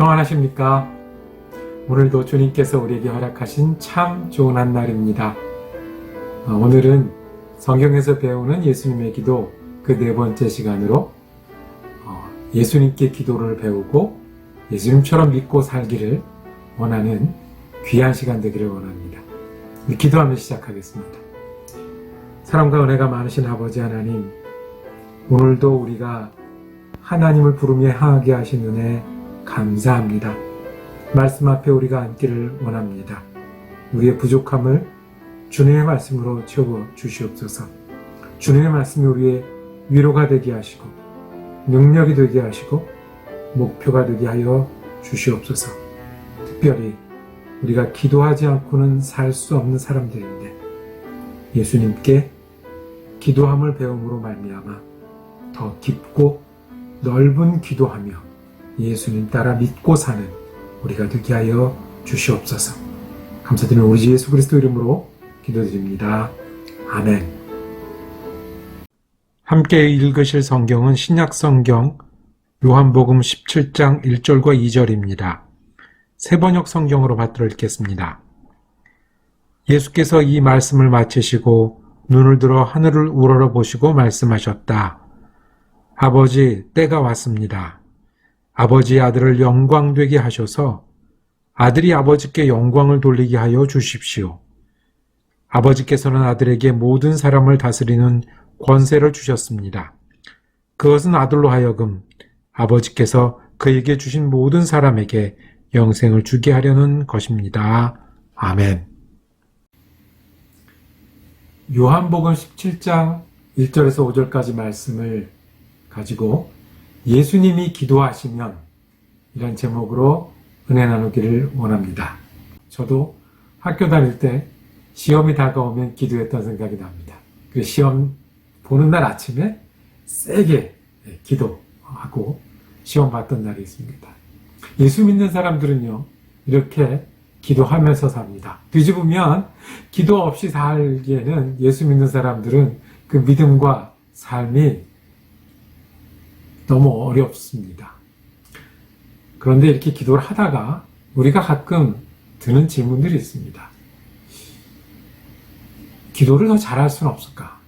평안하십니까? 오늘도 주님께서 우리에게 허락하신 참 좋은 한날입니다. 오늘은 성경에서 배우는 예수님의 기도 그 네 번째 시간으로 예수님께 기도를 배우고 예수님처럼 믿고 살기를 원하는 귀한 시간 되기를 원합니다. 기도하며 시작하겠습니다. 사랑과 은혜가 많으신 아버지 하나님, 오늘도 우리가 하나님을 부르며 향하게 하신 은혜 감사합니다. 말씀 앞에 우리가 앉기를 원합니다. 우리의 부족함을 주님의 말씀으로 채워 주시옵소서. 주님의 말씀이 우리의 위로가 되게 하시고 능력이 되게 하시고 목표가 되게 하여 주시옵소서. 특별히 우리가 기도하지 않고는 살 수 없는 사람들인데 예수님께 기도함을 배움으로 말미암아 더 깊고 넓은 기도하며 예수님 따라 믿고 사는 우리가 되게 하여 주시옵소서. 감사드리며 우리 주 예수 그리스도 이름으로 기도드립니다. 아멘. 함께 읽으실 성경은 신약성경 요한복음 17장 1절과 2절입니다. 새번역 성경으로 받들어 읽겠습니다. 예수께서 이 말씀을 마치시고 눈을 들어 하늘을 우러러 보시고 말씀하셨다. 아버지, 때가 왔습니다. 아버지의 아들을 영광되게 하셔서 아들이 아버지께 영광을 돌리게 하여 주십시오. 아버지께서는 아들에게 모든 사람을 다스리는 권세를 주셨습니다. 그것은 아들로 하여금 아버지께서 그에게 주신 모든 사람에게 영생을 주게 하려는 것입니다. 아멘. 요한복음 17장 1절에서 5절까지 말씀을 가지고 예수님이 기도하시면 이런 제목으로 은혜 나누기를 원합니다. 저도 학교 다닐 때 시험이 다가오면 기도했던 생각이 납니다. 그 시험 보는 날 아침에 세게 기도하고 시험 봤던 날이 있습니다. 예수 믿는 사람들은요, 이렇게 기도하면서 삽니다. 뒤집으면 기도 없이 살기에는 예수 믿는 사람들은 그 믿음과 삶이 너무 어렵습니다. 그런데 이렇게 기도를 하다가 우리가 가끔 드는 질문들이 있습니다. 기도를 더 잘할 수는 없을까?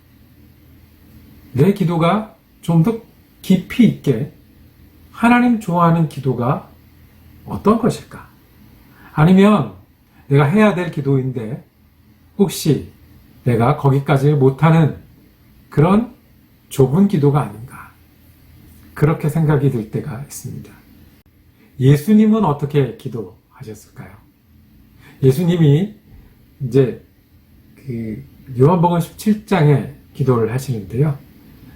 내 기도가 좀 더 깊이 있게 하나님 좋아하는 기도가 어떤 것일까? 아니면 내가 해야 될 기도인데 혹시 내가 거기까지 못하는 그런 좁은 기도가 아닌가? 그렇게 생각이 들 때가 있습니다. 예수님은 어떻게 기도하셨을까요? 예수님이 이제 요한복음 17장에 기도를 하시는데요.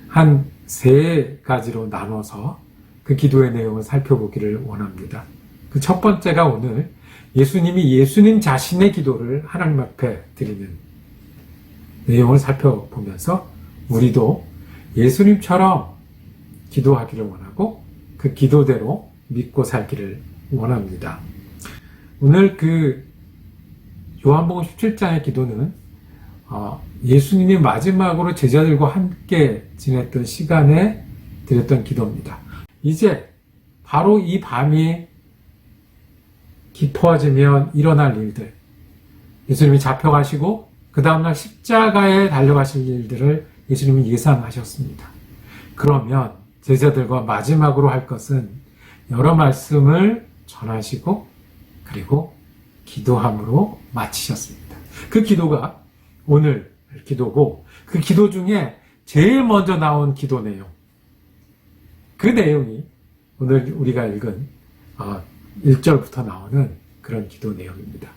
한 세 가지로 나눠서 그 기도의 내용을 살펴보기를 원합니다. 그 첫 번째가 오늘 예수님이 예수님 자신의 기도를 하나님 앞에 드리는 내용을 살펴보면서 우리도 예수님처럼 기도하기를 원하고 그 기도대로 믿고 살기를 원합니다. 오늘 그 요한복음 17장의 기도는 예수님이 마지막으로 제자들과 함께 지냈던 시간에 드렸던 기도입니다. 이제 바로 이 밤이 깊어지면 일어날 일들, 예수님이 잡혀가시고 그 다음날 십자가에 달려가실 일들을 예수님이 예상하셨습니다. 그러면 제자들과 마지막으로 할 것은 여러 말씀을 전하시고 그리고 기도함으로 마치셨습니다. 그 기도가 오늘 기도고 그 기도 중에 제일 먼저 나온 기도 내용, 그 내용이 오늘 우리가 읽은 1절부터 나오는 그런 기도 내용입니다.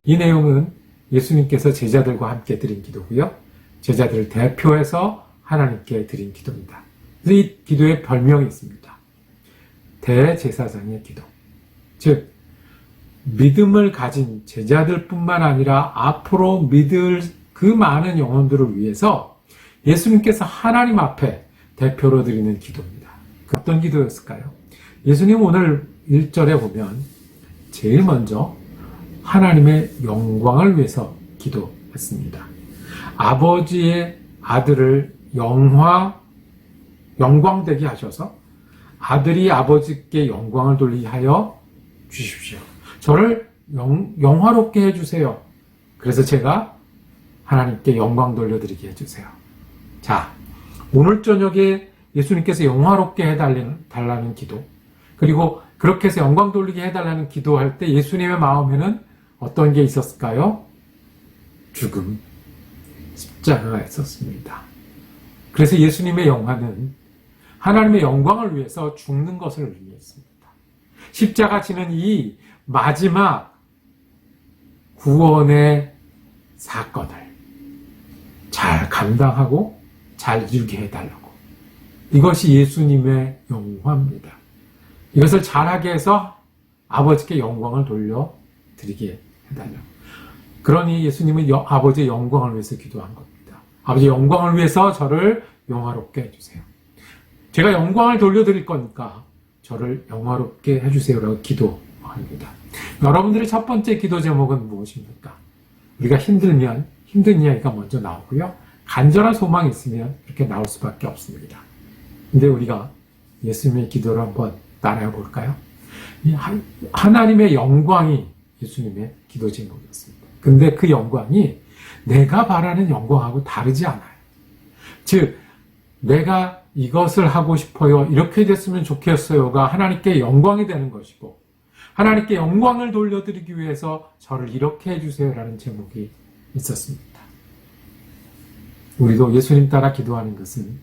이 내용은 예수님께서 제자들과 함께 드린 기도고요. 제자들을 대표해서 하나님께 드린 기도입니다. 이 기도에 별명이 있습니다. 대제사장의 기도. 즉 믿음을 가진 제자들뿐만 아니라 앞으로 믿을 그 많은 영혼들을 위해서 예수님께서 하나님 앞에 대표로 드리는 기도입니다. 어떤 기도였을까요? 예수님 오늘 1절에 보면 제일 먼저 하나님의 영광을 위해서 기도했습니다. 아버지의 아들을 영광되게 하셔서 아들이 아버지께 영광을 돌리게 하여 주십시오. 저를 영화롭게 해주세요. 그래서 제가 하나님께 영광 돌려드리게 해주세요. 자, 오늘 저녁에 예수님께서 영화롭게 해달라는 기도, 그리고 그렇게 해서 영광 돌리게 해달라는 기도할 때 예수님의 마음에는 어떤 게 있었을까요? 죽음, 십자가가 있었습니다. 그래서 예수님의 영화는 하나님의 영광을 위해서 죽는 것을 의미했습니다. 십자가 지는 이 마지막 구원의 사건을 잘 감당하고 잘 이루게 해달라고. 이것이 예수님의 영화입니다. 이것을 잘하게 해서 아버지께 영광을 돌려드리게 해달라고. 그러니 예수님은 아버지의 영광을 위해서 기도한 겁니다. 아버지의 영광을 위해서 저를 영화롭게 해주세요. 제가 영광을 돌려드릴 거니까 저를 영화롭게 해주세요라고 기도합니다. 여러분들의 첫 번째 기도 제목은 무엇입니까? 우리가 힘들면 힘든 이야기가 먼저 나오고요. 간절한 소망이 있으면 이렇게 나올 수밖에 없습니다. 근데 우리가 예수님의 기도를 한번 따라해 볼까요? 하나님의 영광이 예수님의 기도 제목이었습니다. 근데 그 영광이 내가 바라는 영광하고 다르지 않아요. 즉, 내가 이것을 하고 싶어요, 이렇게 됐으면 좋겠어요가 하나님께 영광이 되는 것이고, 하나님께 영광을 돌려드리기 위해서 저를 이렇게 해주세요라는 제목이 있었습니다. 우리도 예수님 따라 기도하는 것은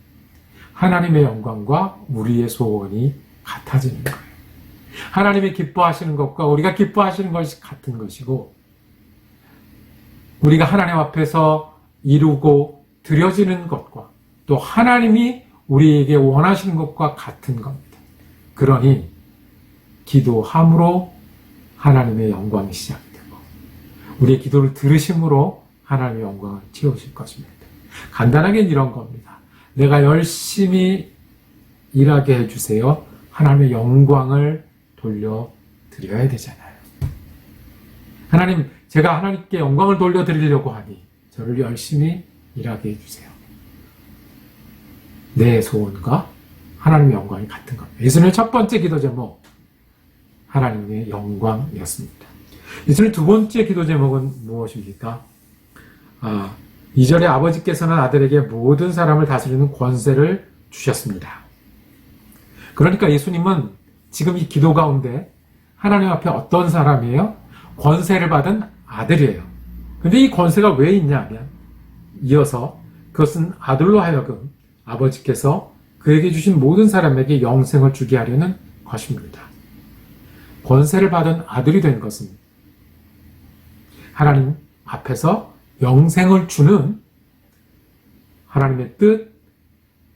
하나님의 영광과 우리의 소원이 같아지는 거예요. 하나님이 기뻐하시는 것과 우리가 기뻐하시는 것이 같은 것이고, 우리가 하나님 앞에서 이루고 드려지는 것과 또 하나님이 우리에게 원하시는 것과 같은 겁니다. 그러니 기도함으로 하나님의 영광이 시작이 되고, 우리의 기도를 들으심으로 하나님의 영광을 채우실 것입니다. 간단하게 이런 겁니다. 내가 열심히 일하게 해주세요. 하나님의 영광을 돌려드려야 되잖아요. 하나님, 제가 하나님께 영광을 돌려드리려고 하니 저를 열심히 일하게 해주세요. 내 소원과 하나님의 영광이 같은 겁니다. 예수님의 첫 번째 기도 제목, 하나님의 영광이었습니다. 예수님의 두 번째 기도 제목은 무엇입니까? 2절에 아버지께서는 아들에게 모든 사람을 다스리는 권세를 주셨습니다. 그러니까 예수님은 지금 이 기도 가운데 하나님 앞에 어떤 사람이에요? 권세를 받은 아들이에요. 근데 이 권세가 왜 있냐면, 이어서 그것은 아들로 하여금 아버지께서 그에게 주신 모든 사람에게 영생을 주게 하려는 것입니다. 권세를 받은 아들이 된 것은 하나님 앞에서 영생을 주는 하나님의 뜻,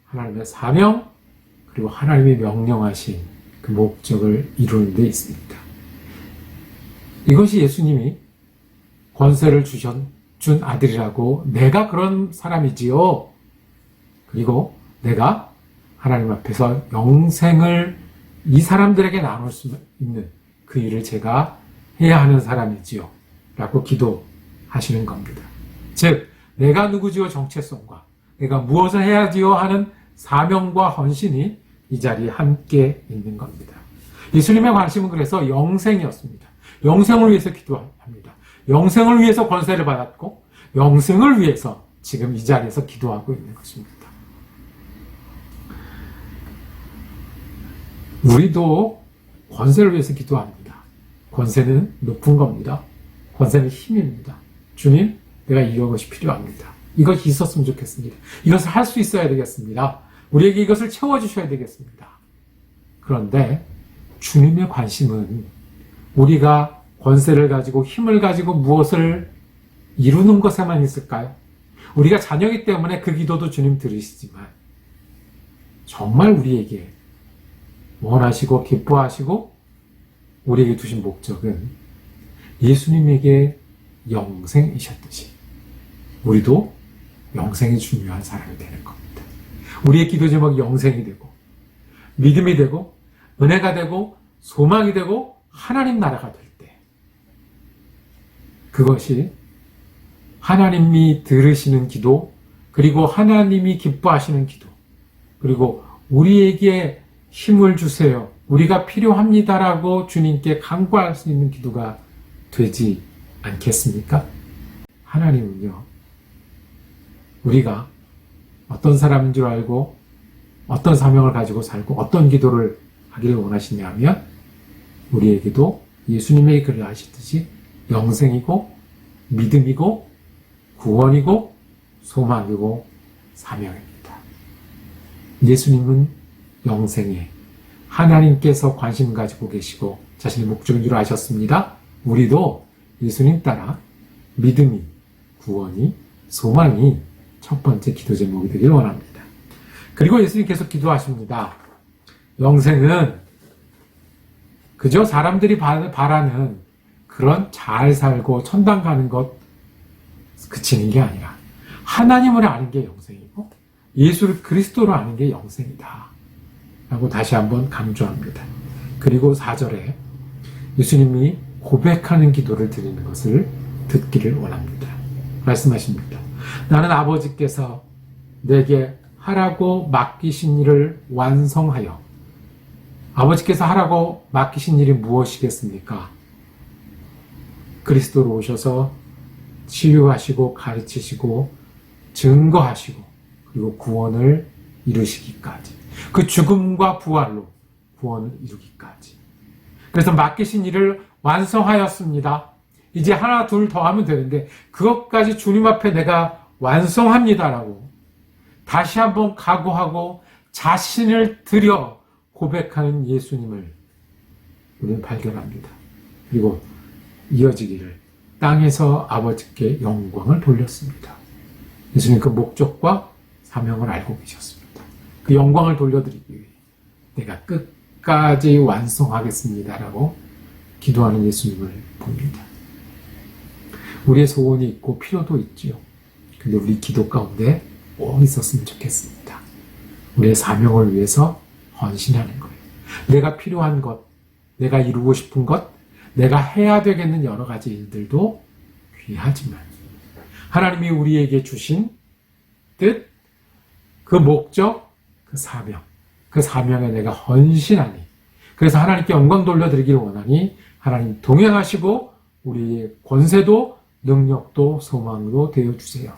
하나님의 사명, 그리고 하나님이 명령하신 그 목적을 이루는 데 있습니다. 이것이 예수님이 권세를 준 아들이라고, 내가 그런 사람이지요. 그리고 내가 하나님 앞에서 영생을 이 사람들에게 나눌 수 있는 그 일을 제가 해야 하는 사람이지요. 라고 기도하시는 겁니다. 즉, 내가 누구지요 정체성과 내가 무엇을 해야지요 하는 사명과 헌신이 이 자리에 함께 있는 겁니다. 예수님의 관심은 그래서 영생이었습니다. 영생을 위해서 기도합니다. 영생을 위해서 권세를 받았고, 영생을 위해서 지금 이 자리에서 기도하고 있는 것입니다. 우리도 권세를 위해서 기도합니다. 권세는 높은 겁니다. 권세는 힘입니다. 주님, 내가 이것이 필요합니다. 이것이 있었으면 좋겠습니다. 이것을 할 수 있어야 되겠습니다. 우리에게 이것을 채워주셔야 되겠습니다. 그런데 주님의 관심은 우리가 권세를 가지고 힘을 가지고 무엇을 이루는 것에만 있을까요? 우리가 자녀이기 때문에 그 기도도 주님 들으시지만, 정말 우리에게 원하시고 기뻐하시고 우리에게 두신 목적은 예수님에게 영생이셨듯이 우리도 영생이 중요한 사람이 되는 겁니다. 우리의 기도 제목이 영생이 되고 믿음이 되고 은혜가 되고 소망이 되고 하나님 나라가 될 때, 그것이 하나님이 들으시는 기도, 그리고 하나님이 기뻐하시는 기도, 그리고 우리에게 힘을 주세요, 우리가 필요합니다라고 주님께 간구할 수 있는 기도가 되지 않겠습니까? 하나님은요, 우리가 어떤 사람인 줄 알고 어떤 사명을 가지고 살고 어떤 기도를 하기를 원하시냐면 우리에게도 예수님의 글을 하시듯이 영생이고 믿음이고 구원이고 소망이고 사명입니다. 예수님은 영생에 하나님께서 관심 가지고 계시고 자신의 목적인 줄 아셨습니다. 우리도 예수님 따라 믿음이, 구원이, 소망이 첫 번째 기도 제목이 되길 원합니다. 그리고 예수님 계속 기도하십니다. 영생은 그저 사람들이 바라는 그런 잘 살고 천당 가는 것 그치는 게 아니라 하나님을 아는 게 영생이고 예수를 그리스도로 아는 게 영생이다 라고 다시 한번 강조합니다. 그리고 4절에 예수님이 고백하는 기도를 드리는 것을 듣기를 원합니다. 말씀하십니다. 나는 아버지께서 내게 하라고 맡기신 일을 완성하여. 아버지께서 하라고 맡기신 일이 무엇이겠습니까? 그리스도로 오셔서 치유하시고 가르치시고 증거하시고 그리고 구원을 이루시기까지, 그 죽음과 부활로 구원을 이루기까지. 그래서 맡기신 일을 완성하였습니다. 이제 하나 둘 더 하면 되는데 그것까지 주님 앞에 내가 완성합니다라고 다시 한번 각오하고 자신을 들여 고백하는 예수님을 우리는 발견합니다. 그리고 이어지기를 땅에서 아버지께 영광을 돌렸습니다. 예수님 그 목적과 사명을 알고 계셨습니다. 그 영광을 돌려드리기 위해 내가 끝까지 완성하겠습니다라고 기도하는 예수님을 봅니다. 우리의 소원이 있고 필요도 있지요. 근데 우리 기도 가운데 꼭 있었으면 좋겠습니다. 우리의 사명을 위해서 헌신하는 거예요. 내가 필요한 것, 내가 이루고 싶은 것, 내가 해야 되겠는 여러 가지 일들도 귀하지만 하나님이 우리에게 주신 뜻, 그 목적, 그 사명, 그 사명에 내가 헌신하니, 그래서 하나님께 영광 돌려드리기를 원하니 하나님 동행하시고 우리의 권세도 능력도 소망으로 되어주세요.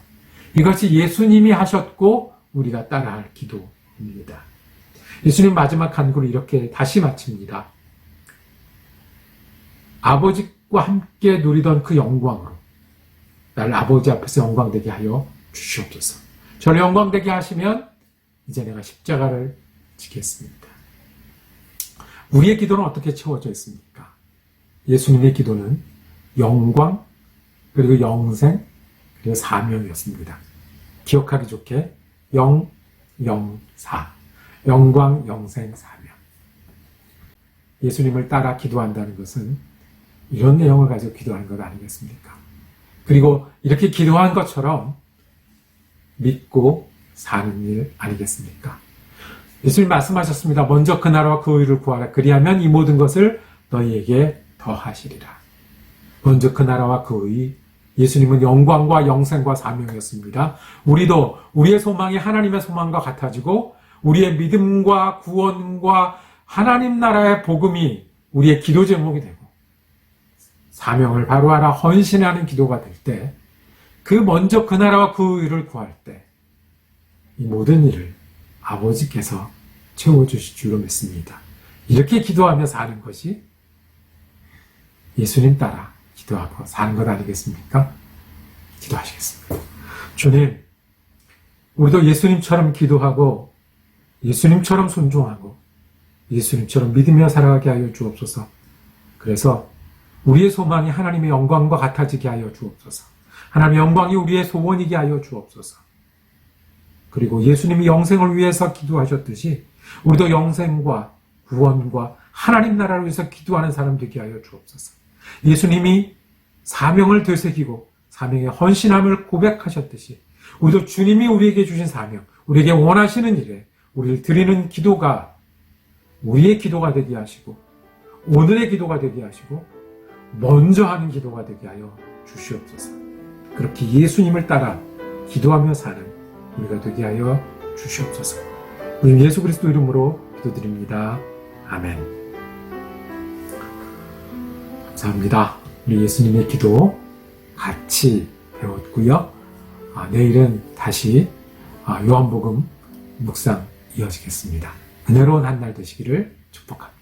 이것이 예수님이 하셨고 우리가 따라할 기도입니다. 예수님 마지막 간구를 이렇게 다시 마칩니다. 아버지와 함께 누리던 그 영광으로 나를 아버지 앞에서 영광되게 하여 주시옵소서. 저를 영광되게 하시면 이제 내가 십자가를 지겠습니다. 우리의 기도는 어떻게 채워져 있습니까? 예수님의 기도는 영광, 그리고 영생, 그리고 사명이었습니다. 기억하기 좋게 영영사, 영광, 영생, 사명. 예수님을 따라 기도한다는 것은 이런 내용을 가지고 기도하는 것 아니겠습니까? 그리고 이렇게 기도한 것처럼 믿고 사는 일 아니겠습니까? 예수님 말씀하셨습니다. 먼저 그 나라와 그 의를 구하라. 그리하면 이 모든 것을 너희에게 더하시리라. 먼저 그 나라와 그 의, 예수님은 영광과 영생과 사명이었습니다. 우리도 우리의 소망이 하나님의 소망과 같아지고 우리의 믿음과 구원과 하나님 나라의 복음이 우리의 기도 제목이 되고 사명을 바로하라 헌신하는 기도가 될 때, 그 먼저 그 나라와 그 의를 구할 때 이 모든 일을 아버지께서 채워주실 줄로 믿습니다. 이렇게 기도하며 사는 것이 예수님 따라 기도하고 사는 것 아니겠습니까? 기도하시겠습니다. 주님, 우리도 예수님처럼 기도하고 예수님처럼 순종하고 예수님처럼 믿으며 살아가게 하여 주옵소서. 그래서 우리의 소망이 하나님의 영광과 같아지게 하여 주옵소서. 하나님의 영광이 우리의 소원이게 하여 주옵소서. 그리고 예수님이 영생을 위해서 기도하셨듯이 우리도 영생과 구원과 하나님 나라를 위해서 기도하는 사람 되게 하여 주옵소서. 예수님이 사명을 되새기고 사명의 헌신함을 고백하셨듯이 우리도 주님이 우리에게 주신 사명, 우리에게 원하시는 일에 우리를 드리는 기도가 우리의 기도가 되게 하시고 오늘의 기도가 되게 하시고 먼저 하는 기도가 되게 하여 주시옵소서. 그렇게 예수님을 따라 기도하며 사는 우리가 되게 하여 주시옵소서. 우리 예수 그리스도 이름으로 기도드립니다. 아멘. 감사합니다. 우리 예수님의 기도 같이 배웠고요. 내일은 다시 요한복음 묵상 이어지겠습니다. 은혜로운 한 날 되시기를 축복합니다.